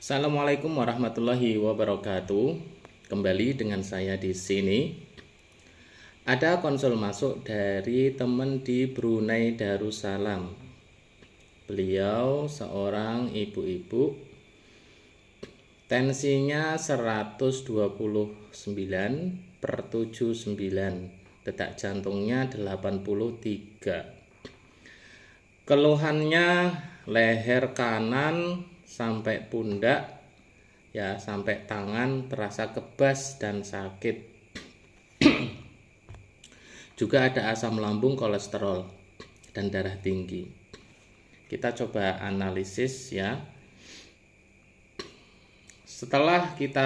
Assalamualaikum warahmatullahi wabarakatuh. Kembali dengan saya di sini. Ada konsul masuk dari teman di Brunei Darussalam. Beliau seorang ibu-ibu. Tensinya 129/79. Detak jantungnya 83. Keluhannya leher kanan sampai pundak, ya, sampai tangan terasa kebas dan sakit. Juga ada asam lambung, kolesterol, dan darah tinggi. Kita coba analisis ya. Setelah kita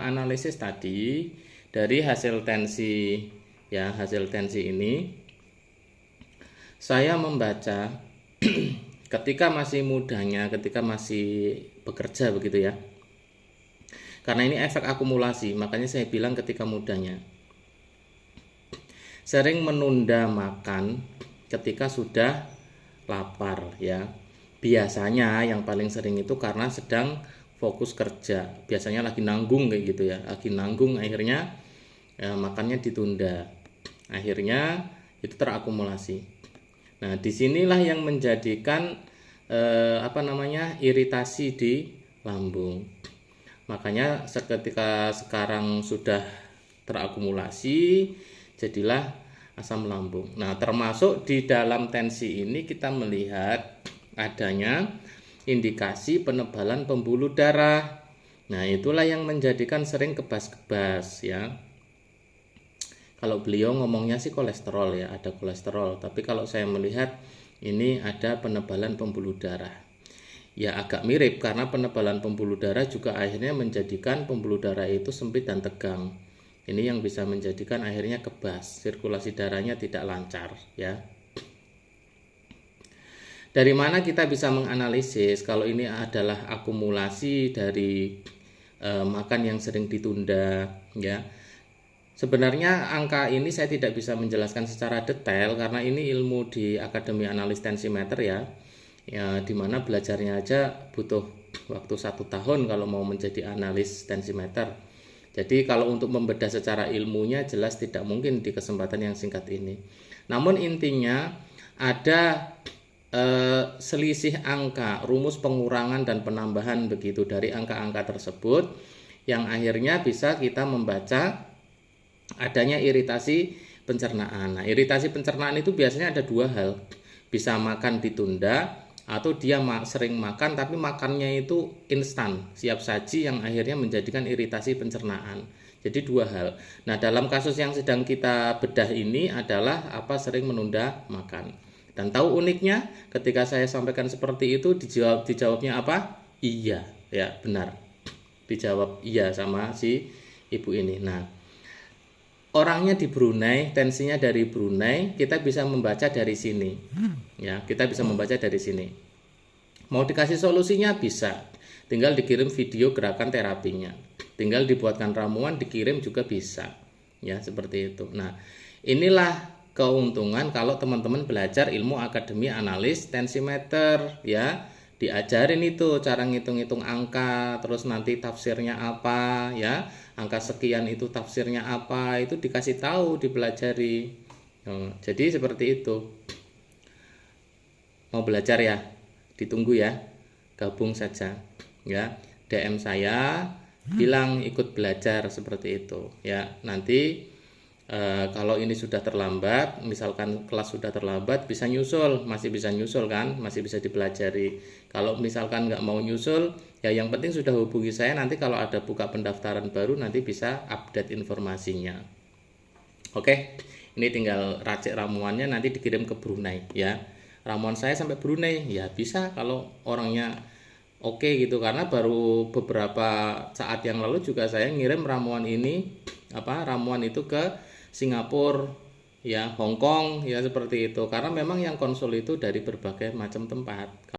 analisis tadi dari hasil tensi ya, hasil tensi ini saya membaca ketika masih mudanya, ketika masih bekerja begitu ya. Karena ini efek akumulasi, makanya saya bilang ketika mudanya. Sering menunda makan ketika sudah lapar ya. Biasanya yang paling sering itu karena sedang fokus kerja. Biasanya lagi nanggung kayak gitu ya. Lagi nanggung akhirnya ya, makannya ditunda. Akhirnya itu terakumulasi. Nah, disinilah yang menjadikan iritasi di lambung. Makanya ketika sekarang sudah terakumulasi, jadilah asam lambung. Nah, termasuk di dalam tensi ini kita melihat adanya indikasi penebalan pembuluh darah. Nah, itulah yang menjadikan sering kebas-kebas ya. Kalau beliau ngomongnya sih kolesterol ya, ada kolesterol. Tapi kalau saya melihat ini ada penebalan pembuluh darah. Ya agak mirip karena penebalan pembuluh darah juga akhirnya menjadikan pembuluh darah itu sempit dan tegang. Ini yang bisa menjadikan akhirnya kebas, sirkulasi darahnya tidak lancar ya. Dari mana kita bisa menganalisis kalau ini adalah akumulasi dari makan yang sering ditunda ya. Sebenarnya angka ini saya tidak bisa menjelaskan secara detail karena ini ilmu di Akademi Analis Tensimeter ya, dimana belajarnya aja butuh waktu 1 tahun kalau mau menjadi analis tensimeter. Jadi kalau untuk membedah secara ilmunya jelas tidak mungkin di kesempatan yang singkat ini. Namun intinya ada selisih angka, rumus pengurangan dan penambahan begitu dari angka-angka tersebut yang akhirnya bisa kita membaca adanya iritasi pencernaan. Nah, iritasi pencernaan itu biasanya ada dua hal. Bisa makan ditunda atau dia sering makan tapi makannya itu instan, siap saji yang akhirnya menjadikan iritasi pencernaan. Jadi dua hal. Nah, dalam kasus yang sedang kita bedah ini adalah sering menunda makan. Dan tahu uniknya ketika saya sampaikan seperti itu dijawabnya apa? Iya, ya benar. Dijawab iya sama si ibu ini. Nah, orangnya di Brunei, tensinya dari Brunei, kita bisa membaca dari sini. Ya, kita bisa membaca dari sini. Mau dikasih solusinya bisa. Tinggal dikirim video gerakan terapinya. Tinggal dibuatkan ramuan, dikirim juga bisa. Ya, seperti itu. Nah, inilah keuntungan kalau teman-teman belajar ilmu Akademi Analis Tensimeter ya. Diajarin itu cara ngitung-ngitung angka, terus nanti tafsirnya apa ya, angka sekian itu tafsirnya apa, itu dikasih tahu, dipelajari. Jadi seperti itu. Mau belajar ya, ditunggu ya, gabung saja ya, DM saya bilang ikut belajar seperti itu ya. Nanti kalau ini sudah terlambat, misalkan kelas sudah terlambat, bisa nyusul, masih bisa nyusul kan, masih bisa dipelajari. Kalau misalkan nggak mau nyusul, ya yang penting sudah hubungi saya, nanti kalau ada buka pendaftaran baru nanti bisa update informasinya. Oke, ini tinggal racik ramuannya nanti dikirim ke Brunei ya. Ramuan saya sampai Brunei, ya bisa kalau orangnya oke gitu, karena baru beberapa saat yang lalu juga saya ngirim ramuan ini, ramuan itu ke Singapura ya, Hong Kong ya, seperti itu. Karena memang yang konsul itu dari berbagai macam tempat.